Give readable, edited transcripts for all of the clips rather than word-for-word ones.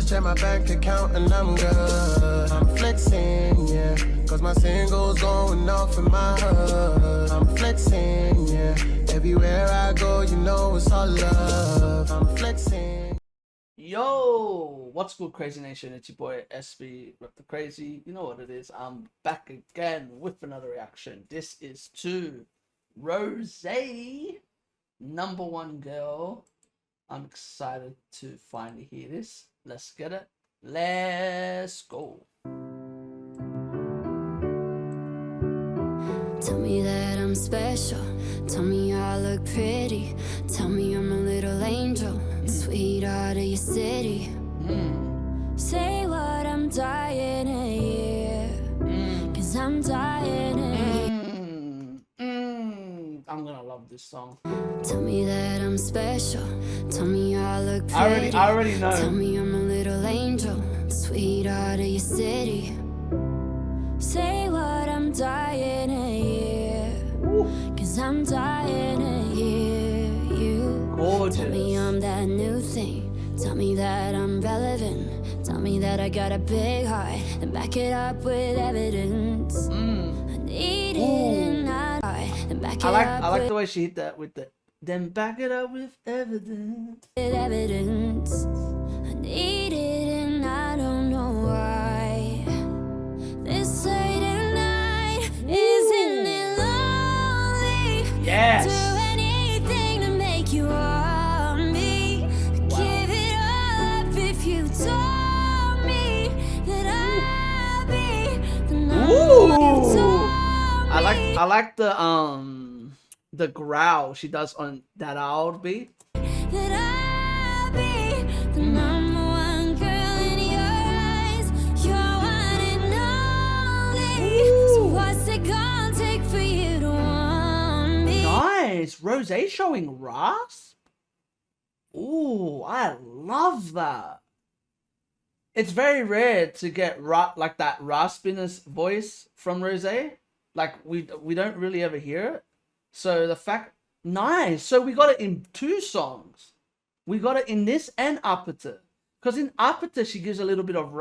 just check my bank account and I'm good. I'm flexing, yeah, cause my singles going off in my hood. I'm flexing, yeah, everywhere I go, you know it's all love. I'm flexing. Yo, what's good, Crazy Nation? It's your boy Espy Reacts To Crazy. You know what it is. I'm back again with another reaction. This is to Rosé, #1 girl. I'm excited to finally hear this. Let's get it. Let's go. Tell me that I'm special. Tell me I look pretty. Tell me I'm a little angel, sweetheart of your city. Say what I'm dying to hear, cause I'm dying to hear. I'm gonna love this song. Tell me that I'm special. Tell me I look pretty. I already know. Tell me I'm a little angel, sweetheart of your city. Say what I'm dying to hear, cause I'm dying to hear you. Gorgeous. Tell me I'm that new thing. Tell me that I'm relevant. Tell me that I got a big heart, and back it up with evidence. I need it and and back it I up like with the way she hit that with the then back it up with evidence. evidence. I need it and I don't know why. This late at night, isn't it lonely? Yes. Do anything to make you want me. Give it all up if you told me that I'll be the number one you told me. I like the growl she does on that old beat. That I'll be the #1 girl in your eyes. You're one and only. So what's it gonna take for you to want me? Nice. Rosé showing rasp. Ooh, I love that. It's very rare to get like that raspiness voice from Rosé. Like we don't really ever hear it. So the fact, nice. So we got it in 2 songs. We got it in this and Apata. Because in Apata she gives a little bit of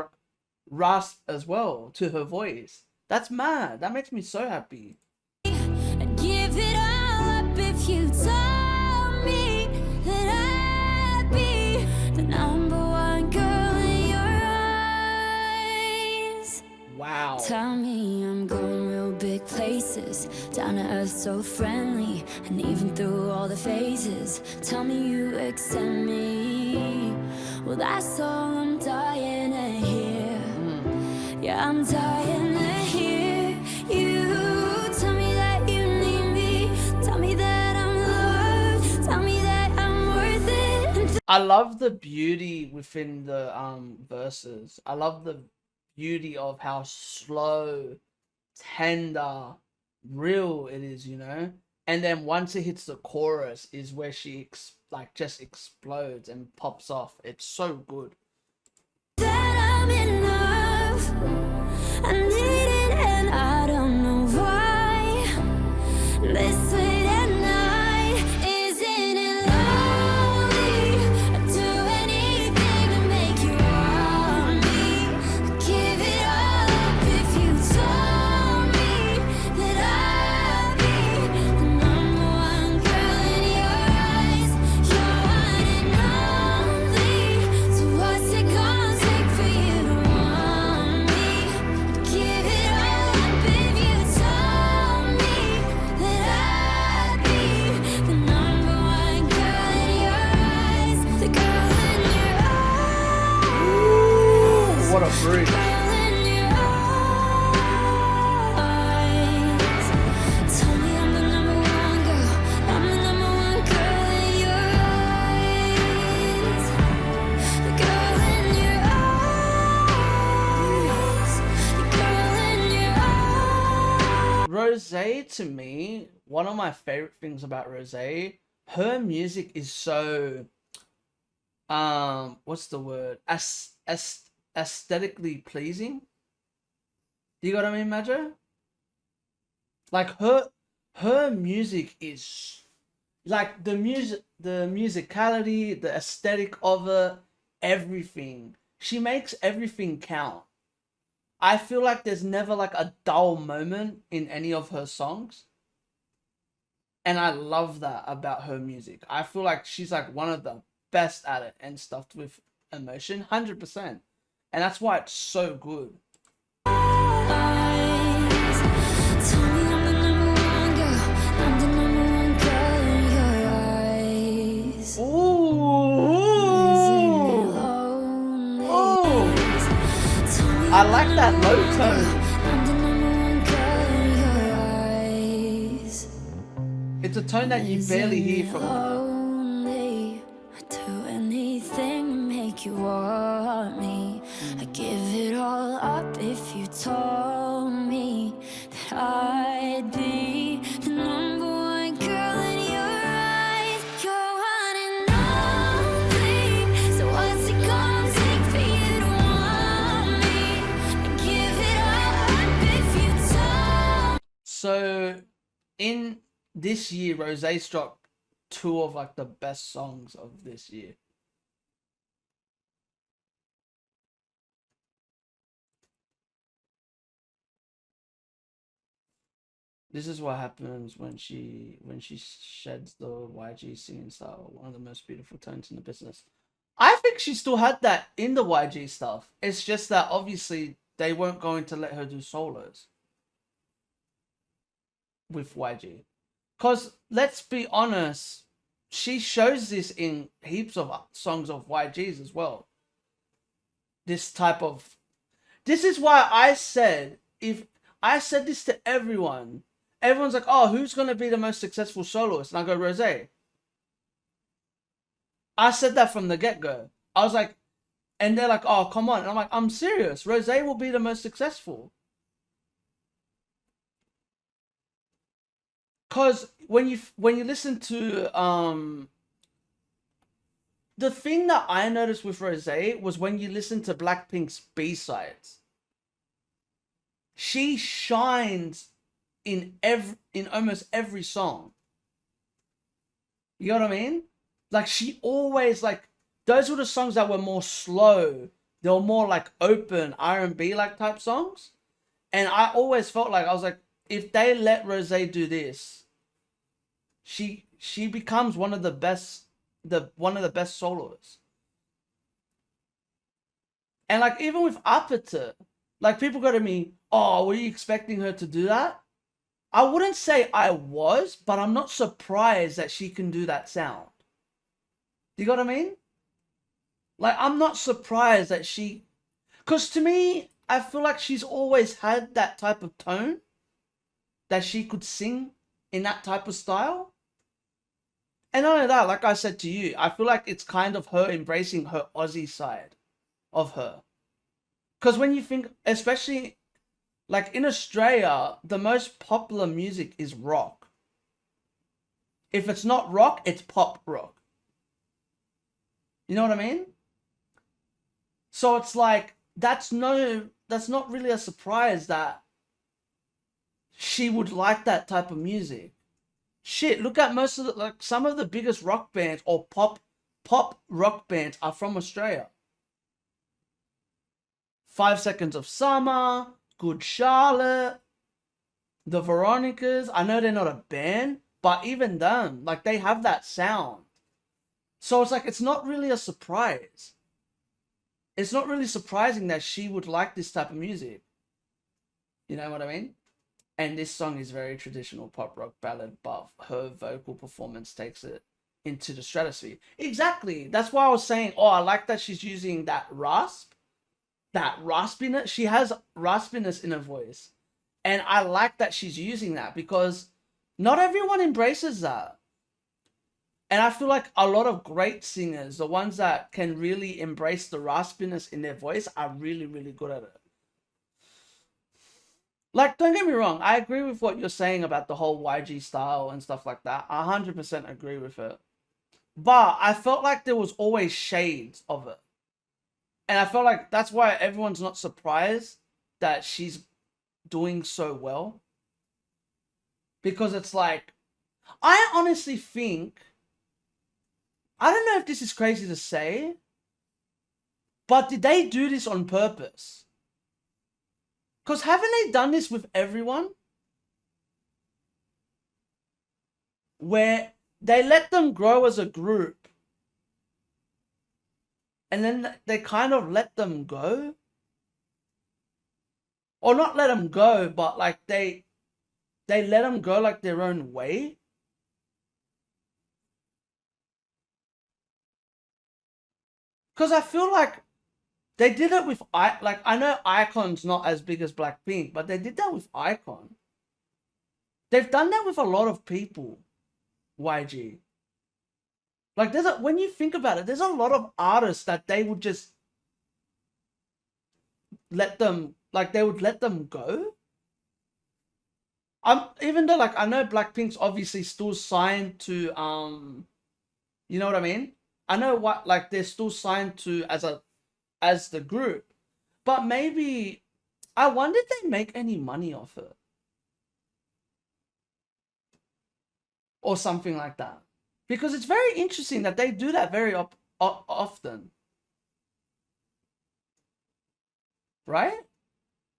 rasp as well to her voice. That's mad. That makes me so happy. I'd give it all up if you told me that I'd be the #1 girl in your eyes. Wow. Tell me I'm going real big places, down to earth so friendly, and even through all the phases. Tell me you accept me. Well, that's all I'm dying to hear. Yeah, I'm dying to hear you. Tell me that you need me. Tell me that I'm loved. Tell me that I'm worth it. I love the beauty within the verses. I love the beauty of how slow, tender, real it is, you know. And then once it hits the chorus is where she just explodes and pops off. It's so good. That I'm enough. I need it and I don't know why. This late at night, isn't it lonely? I'd do anything to make you want me. Give it all up if you told me that I'd be the #1 girl in your eyes. You're one and only. So what's it gonna take for you to want me? Give it all up if you told me that I'd be the #1 girl in your eyes. The girl in your eyes. What a bridge. Girl in your eyes. Tell me I'm the #1 girl. I'm the #1 girl in your eyes. The girl in your eyes. The girl in your eyes. Rosé, to me, one of my favorite things about Rosé, her music is so what's the word? Aesthetically pleasing. Do you got what I mean, Majo? Like her music is like the musicality, the aesthetic of it, everything she makes everything count. I feel like there's never like a dull moment in any of her songs. And I love that about her music. I feel like she's like one of the best at it and stuffed with emotion, 100%. And that's why it's so good. I like that low tone. It's a tone that you barely hear from her. I do anything to make you want me. I give it all up if you told me that I'd be the number one girl in your eyes. You're one and only. So what's it gonna take for you to want me? I give it all up if you told. So in this year, Rosé's dropped 2 of like the best songs of this year. This is what happens when she sheds the YG singing style, one of the most beautiful tones in the business. I think she still had that in the YG stuff. It's just that obviously they weren't going to let her do solos with YG. Because let's be honest, she shows this in heaps of songs of YG's as well. This type of... This is why I said, if I said this to everyone, everyone's like, oh, who's going to be the most successful soloist? And I go, Rosé. I said that from the get-go. I was like, and they're like, oh, come on. And I'm like, I'm serious. Rosé will be the most successful. Because when you listen to the thing that I noticed with Rosé was when you listen to Blackpink's B-sides, she shines in almost every song. You know what I mean? Like she always like, those were the songs that were more slow. They were more like open R&B like type songs. And I always felt like, I was like, if they let Rosé do this, she becomes one of the best soloists. And like even with Apata, like people go to me, oh, were you expecting her to do that? I wouldn't say I was, but I'm not surprised that she can do that sound. You got what I mean? Like I'm not surprised that she, because to me, I feel like she's always had that type of tone that she could sing in that type of style. And not only that, like I said to you, I feel like it's kind of her embracing her Aussie side of her. Because when you think, especially like in Australia, the most popular music is rock. If it's not rock, it's pop rock. You know what I mean? So it's like, that's not really a surprise that she would like that type of music. Shit, look at most of the, like some of the biggest rock bands or pop rock bands are from Australia. 5 Seconds of Summer, Good Charlotte, the Veronicas. I know they're not a band, but even them, like they have that sound. So it's like, it's not really a surprise. It's not really surprising that she would like this type of music. You know what I mean? And this song is very traditional pop rock ballad, but her vocal performance takes it into the stratosphere. Exactly. That's why I was saying, oh, I like that she's using that rasp, that raspiness. She has raspiness in her voice. And I like that she's using that because not everyone embraces that. And I feel like a lot of great singers, the ones that can really embrace the raspiness in their voice, are really, really good at it. Like, don't get me wrong, I agree with what you're saying about the whole YG style and stuff like that. I 100% agree with it. But I felt like there was always shades of it. And I felt like that's why everyone's not surprised that she's doing so well. Because it's like, I honestly think, I don't know if this is crazy to say, But did they do this on purpose? Because haven't they done this with everyone? Where they let them grow as a group. And then they kind of let them go. Or not let them go, but like they let them go like their own way. Because I feel like they did it with, like, I know Icon's not as big as Blackpink, but they did that with Icon. They've done that with a lot of people, YG. Like, when you think about it, there's a lot of artists that they would just let them, like, they would let them go. Even though, like, I know Blackpink's obviously still signed to, you know what I mean? I know what, like, they're still signed to as the group, but maybe, I wonder if they make any money off it. Or something like that. Because it's very interesting that they do that very often. Right?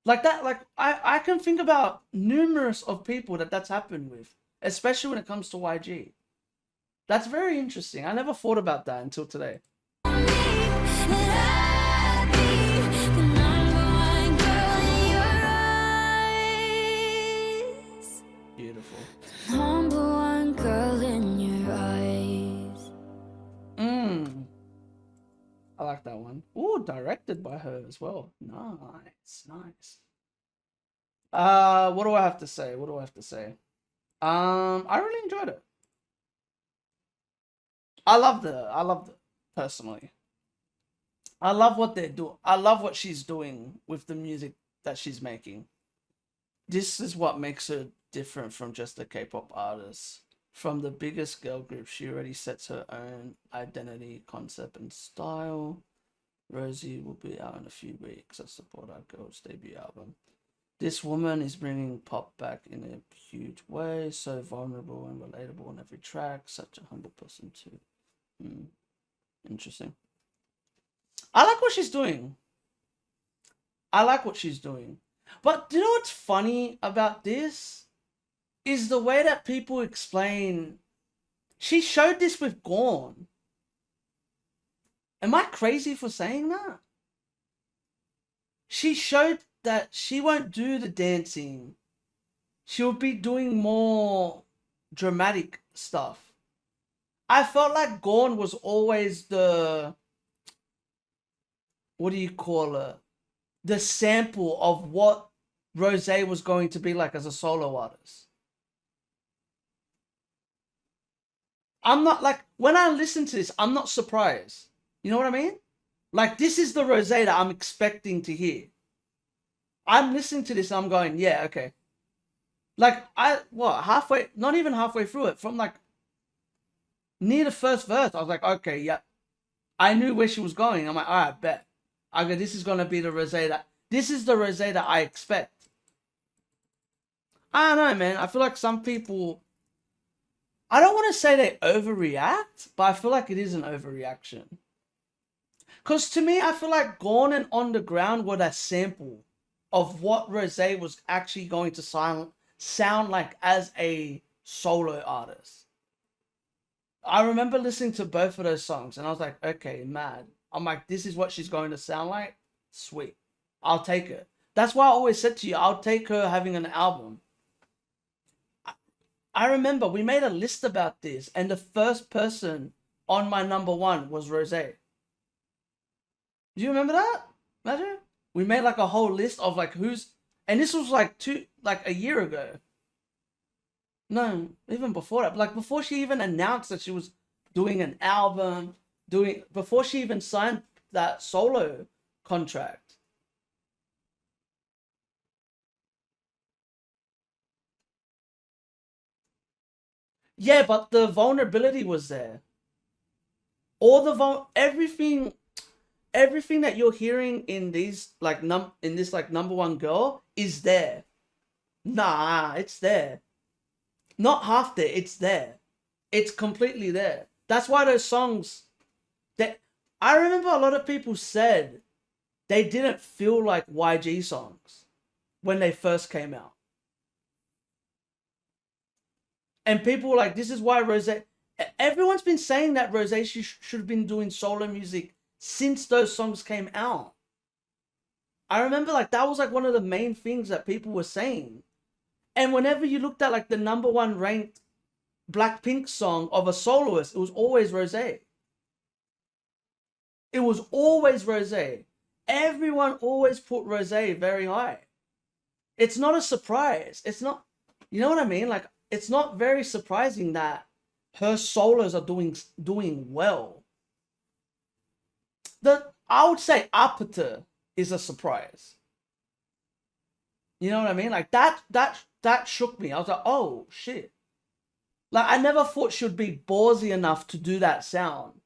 Like that, like, I can think about numerous of people that's happened with, especially when it comes to YG. That's very interesting. I never thought about that until today. Beautiful. Number one girl in your eyes. I like that one. Ooh, directed by her as well. Nice, nice. What do I have to say? What do I have to say? I really enjoyed it. I loved it personally. I love what they're doing. I love what she's doing with the music that she's making. This is what makes her different from just a K-pop artist. From the biggest girl group, she already sets her own identity, concept, and style. Rosé will be out in a few weeks. I support our girl's debut album. This woman is bringing pop back in a huge way. So vulnerable and relatable on every track. Such a humble person too. Interesting. I like what she's doing. I like what she's doing. But do you know what's funny about this? Is the way that people explain. She showed this with Gone. Am I crazy for saying that? She showed that she won't do the dancing. She'll be doing more dramatic stuff. I felt like Gone was always the, what do you call it? The sample of what Rosé was going to be like as a solo artist. I'm not like, when I listen to this, I'm not surprised. You know what I mean? Like, this is the Rosé that I'm expecting to hear. I'm listening to this and I'm going, yeah, okay. Like, halfway, not even halfway through it, from like near the first verse, I was like, okay, yeah. I knew where she was going. I'm like, all right, bet. I go, this is going to be the Rosé that I expect. I don't know, man. I feel like some people, I don't want to say they overreact, but I feel like it is an overreaction. Because to me, I feel like Gone and On The Ground were that sample of what Rosé was actually going to sound like as a solo artist. I remember listening to both of those songs and I was like, okay, mad. I'm like, this is what she's going to sound like? Sweet. I'll take it. That's why I always said to you, I'll take her having an album. I remember we made a list about this and the first person on my number one was Rosé. Do you remember that? Imagine? We made like a whole list of like who's, and this was like a year ago. No, even before that. Like before she even announced that she was doing an album, before she even signed that solo contract. Yeah, but the vulnerability was there. All the everything that you're hearing in these like number one girl is there. Nah, it's there. Not half there, it's there. It's completely there. That's why those songs that I remember a lot of people said they didn't feel like YG songs when they first came out. And people were like, this is why Rosé... Everyone's been saying that Rosé should have been doing solo music since those songs came out. I remember like that was like one of the main things that people were saying. And whenever you looked at like the #1 ranked Blackpink song of a soloist, it was always Rosé. It was always Rosé. Everyone always put Rosé very high. It's not a surprise. It's not, you know what I mean? Like, it's not very surprising that her solos are doing well. I would say Apata is a surprise. You know what I mean? Like that shook me. I was like, oh shit. Like I never thought she would be ballsy enough to do that sound.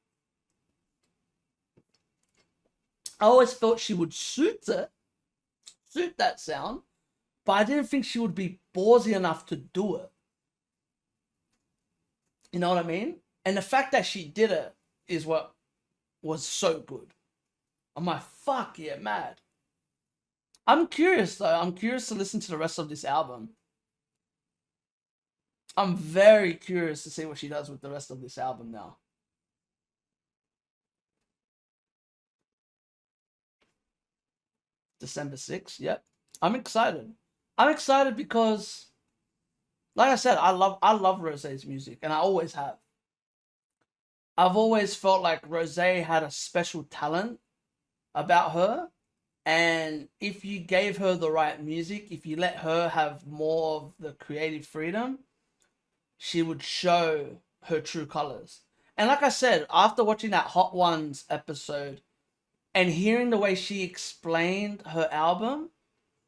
I always thought she would suit that sound, but I didn't think she would be ballsy enough to do it. You know what I mean? And the fact that she did it is what was so good. I'm like, fuck yeah, mad. I'm curious though. I'm curious to listen to the rest of this album. I'm very curious to see what she does with the rest of this album now. December 6th, yep. I'm excited. I'm excited because, like I said, I love Rosé's music, and I always have. I've always felt like Rosé had a special talent about her, and if you gave her the right music, if you let her have more of the creative freedom, she would show her true colors. And like I said, after watching that Hot Ones episode and hearing the way she explained her album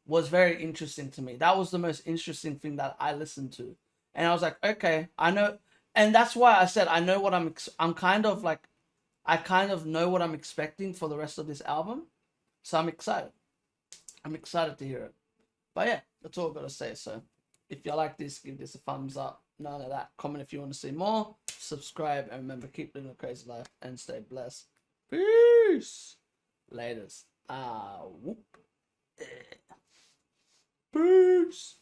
was very interesting to me. That was the most interesting thing that I listened to. And I was like, okay, I know. And that's why I said, I know what I'm kind of like, I kind of know what I'm expecting for the rest of this album. So I'm excited. I'm excited to hear it. But yeah, that's all I've got to say. So if you like this, give this a thumbs up. None of that. Comment if you want to see more. Subscribe. And remember, keep living a crazy life and stay blessed. Peace. Laters. Whoop. Peace.